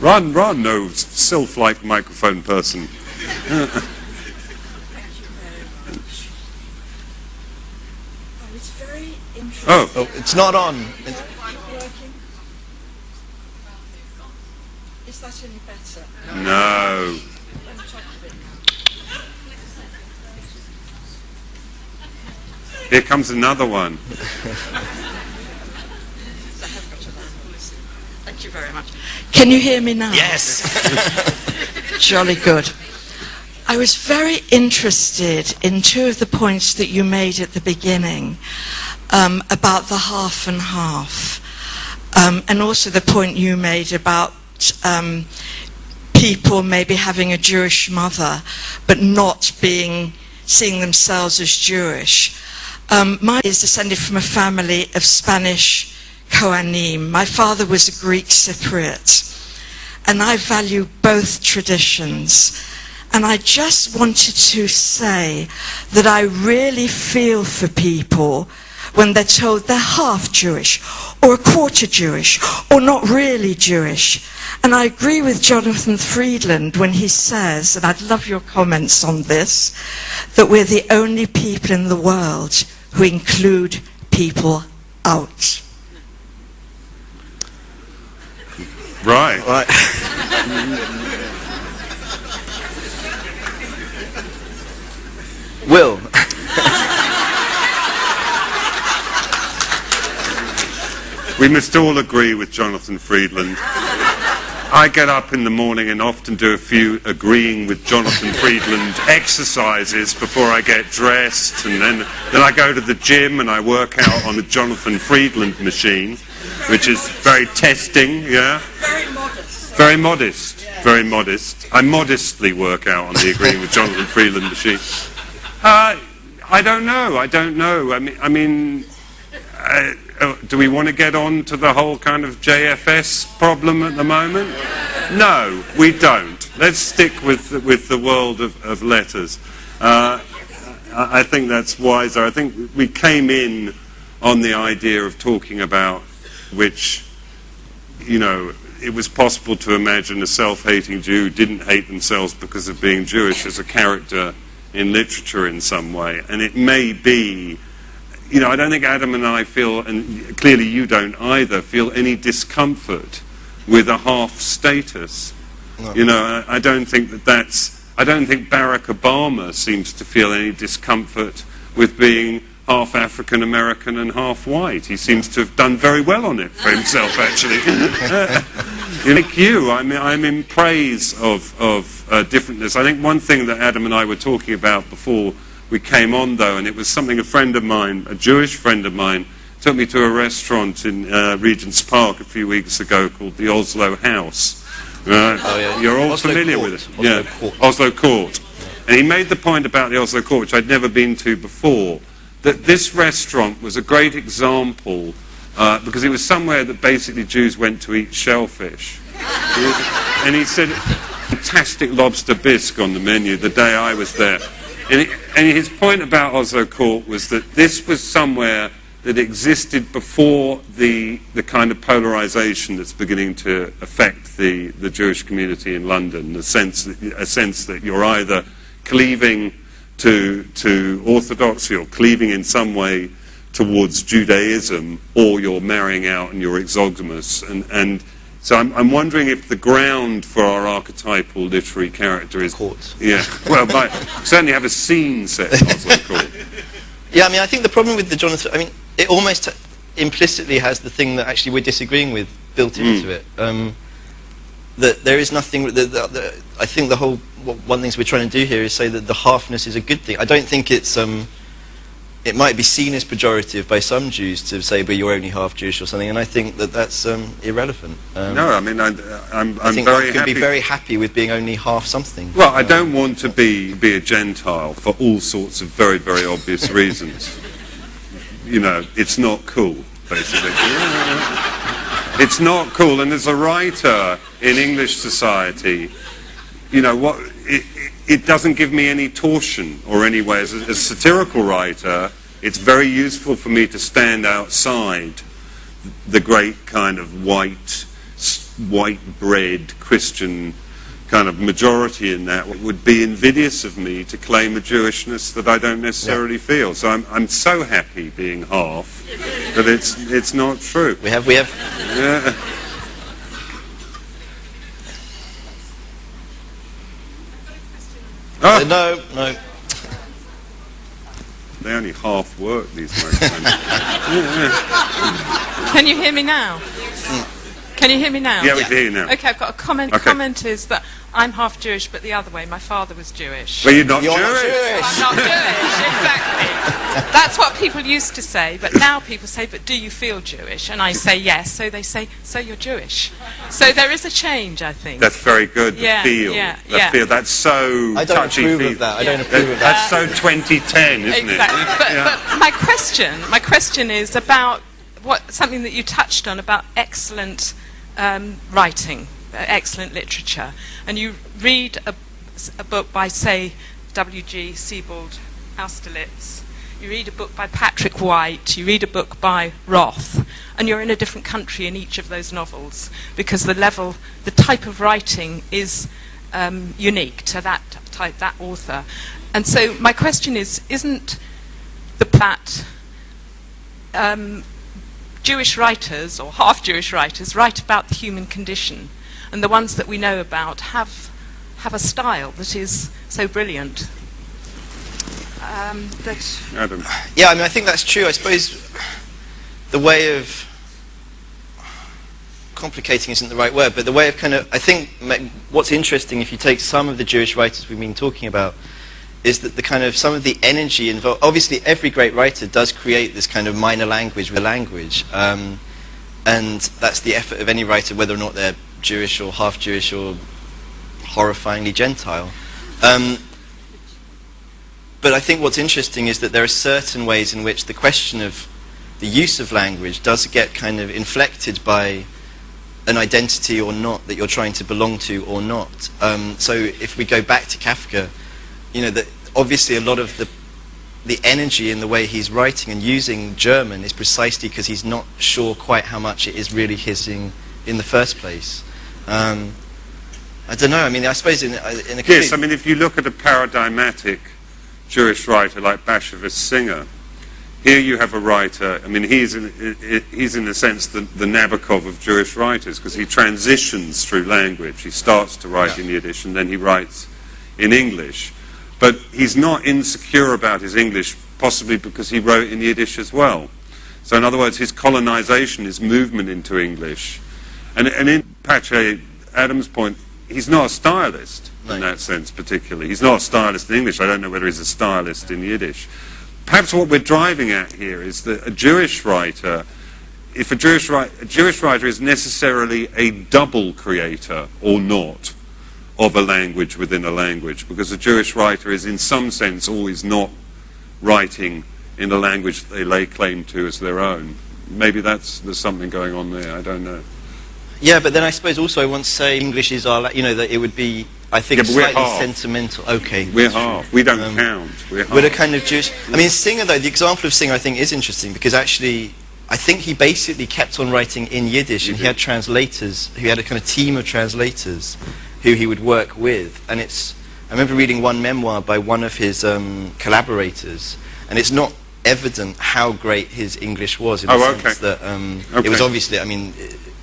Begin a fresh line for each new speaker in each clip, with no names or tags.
Run, run, no sylph-like microphone person.
Thank you very much. Oh, it's very interesting.
Oh,
it's not on.
It's working. Is that any better?
no.
On top of it.
Here comes another one.
Thank you very much. Can you hear me now?
Yes.
Jolly good. I was very interested in two of the points that you made at the beginning about the half and half, and also the point you made about people maybe having a Jewish mother but not seeing themselves as Jewish. Mine is descended from a family of Spanish Kohanim. My father was a Greek Cypriot, and I value both traditions. And I just wanted to say that I really feel for people when they're told they're half Jewish, or a quarter Jewish, or not really Jewish. And I agree with Jonathan Friedland when he says, and I'd love your comments on this, that we're the only people in the world who include people out.
Right.
Will.
We must all agree with Jonathan Friedland. I get up in the morning and often do a few agreeing with Jonathan Friedland exercises before I get dressed, and then I go to the gym and I work out on the Jonathan Friedland machine, which is very testing, yeah?
Very modest.
Very modest, very modest. I modestly work out on the agreeing with Jonathan Friedland machine. I don't know. I mean, do we want to get on to the whole kind of JFS problem at the moment? No, we don't. Let's stick with the world of letters. I think that's wiser. I think we came in on the idea of talking about which, you know, it was possible to imagine a self-hating Jew who didn't hate themselves because of being Jewish as a character in literature in some way. And it may be, you know, I don't think Adam and I feel, and clearly you don't either, feel any discomfort with a half status. No. You know, I don't think I don't think Barack Obama seems to feel any discomfort with being half African American and half white. He seems to have done very well on it for himself, actually. Like you, I'm in praise of differentness. I think one thing that Adam and I were talking about before we came on, though, and it was something a friend of mine, a Jewish friend of mine, took me to a restaurant in Regent's Park a few weeks ago called the Oslo House.
Oh, yeah.
You're all
Oslo
familiar
Court.
with it. Oslo Court. And he made the point about the Oslo Court, which I'd never been to before, that this restaurant was a great example because it was somewhere that basically Jews went to eat shellfish. And he said, fantastic lobster bisque on the menu the day I was there. And his point about Oslo Court was that this was somewhere that existed before the kind of polarization that's beginning to affect the Jewish community in London, a sense that you're either cleaving to orthodoxy or cleaving in some way towards Judaism, or you're marrying out and you're exogamous. And so I'm wondering if the ground for our archetypal literary character is...
Court.
Yeah, well, certainly have a scene set in Oslo Court.
Yeah, I mean, I think the problem with the Jonathan... I mean, it almost implicitly has the thing that actually we're disagreeing with built into it. That there is nothing... I think the whole... one of the things we're trying to do here is say that the halfness is a good thing. I don't think it's... it might be seen as pejorative by some Jews to say, but you're only half Jewish or something, and I think that that's irrelevant.
No, I mean, I'm
I think
very
one
happy.
can be very happy with being only half something.
Well, I don't want to be a Gentile for all sorts of very, very obvious reasons. You know, it's not cool, basically. It's not cool, and as a writer in English society, you know, what it doesn't give me any torsion or any way. As a satirical writer, it's very useful for me to stand outside the great kind of white, white bread Christian kind of majority in that, it would be invidious of me to claim a Jewishness that I don't necessarily feel. So I'm so happy being half that it's not true.
We have.
Yeah. Oh.
No.
They only half work, these microphones.
Can you hear me now? Can you hear me now?
Yeah, we can hear you now.
Okay, I've got a comment.
Okay.
Comment is that I'm half Jewish, but the other way. My father was Jewish.
But you're not
You're
Jewish.
not Jewish.
I'm not Jewish, exactly. That's what people used to say, but now people say, but do you feel Jewish? And I say yes, so they say, so you're Jewish. So there is a change, I think.
That's very good, the
Yeah,
feel.
yeah,
The
yeah.
feel. That's so
I don't
touchy-feely.
approve of that. I don't approve of that.
That's so 2010, isn't
Exactly.
it?
But my question is about something that you touched on about excellent writing, excellent literature, and you read a book by, say, W.G. Sebald Austerlitz, you read a book by Patrick White, you read a book by Roth, and you're in a different country in each of those novels because the type of writing is unique to that author. And so my question is, isn't the plot Jewish writers, or half-Jewish writers, write about the human condition, and the ones that we know about have a style that is so brilliant that...
Adam.
Yeah, I mean, I think that's true. I suppose the way of complicating isn't the right word, but the way of kind of, I think what's interesting, if you take some of the Jewish writers we've been talking about, is that the kind of some of the energy involved. Obviously, every great writer does create this kind of minor language with a language, and that's the effort of any writer, whether or not they're Jewish or half Jewish or horrifyingly Gentile. But I think what's interesting is that there are certain ways in which the question of the use of language does get kind of inflected by an identity or not that you're trying to belong to or not. So if we go back to Kafka, you know, that obviously a lot of the energy in the way he's writing and using German is precisely because he's not sure quite how much it is really his in the first place. I don't know. I mean, I suppose in a
Yes, I mean, if you look at a paradigmatic Jewish writer like Bashevis Singer, here you have a writer. I mean, he's in a sense the Nabokov of Jewish writers because he transitions through language. He starts to write in Yiddish and then he writes in English. But he's not insecure about his English, possibly because he wrote in Yiddish as well. So in other words, his colonization, his movement into English. And in Patche Adams' point, he's not a stylist in that sense particularly. He's not a stylist in English. I don't know whether he's a stylist in Yiddish. Perhaps what we're driving at here is that a Jewish writer, if a Jewish writer is necessarily a double creator or not, of a language within a language, because a Jewish writer is in some sense always not writing in a language they lay claim to as their own. Maybe there's something going on there, I don't know.
Yeah, but then I suppose also I want to say English is our, you know, that it would be, I think, slightly sentimental. Okay.
We're half. We don't count. We're half.
We're a kind of Jewish... I mean, Singer, though, the example of Singer I think is interesting because actually I think he basically kept on writing in Yiddish and he had translators, he had a kind of team of translators who he would work with. And I remember reading one memoir by one of his collaborators, and it's not evident how great his English was in the sense that it was obviously, I mean,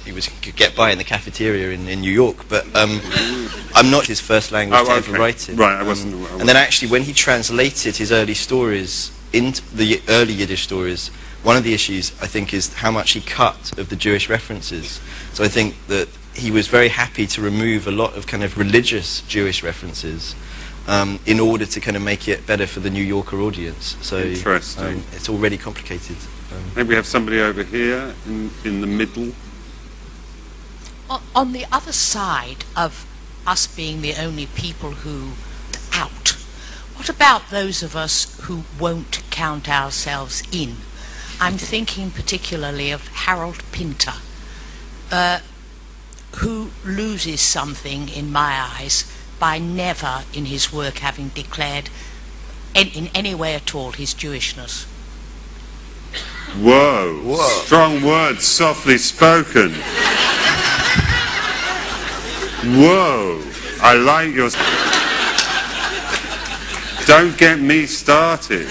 he could get by in the cafeteria in New York, but I'm not his first language to ever write it.
Right, I wasn't.
And then actually when he translated his early stories into the early Yiddish stories, one of the issues, I think, is how much he cut of the Jewish references. So I think that he was very happy to remove a lot of kind of religious Jewish references in order to kind of make it better for the New Yorker audience. So
interesting.
It's already complicated.
Maybe we have somebody over here in the middle.
On the other side of us being the only people who out, what about those of us who won't count ourselves in? I'm thinking particularly of Harold Pinter, who loses something in my eyes by never in his work having declared in any way at all his Jewishness.
Whoa. Strong words, softly spoken. Whoa, I like your... Don't get me started.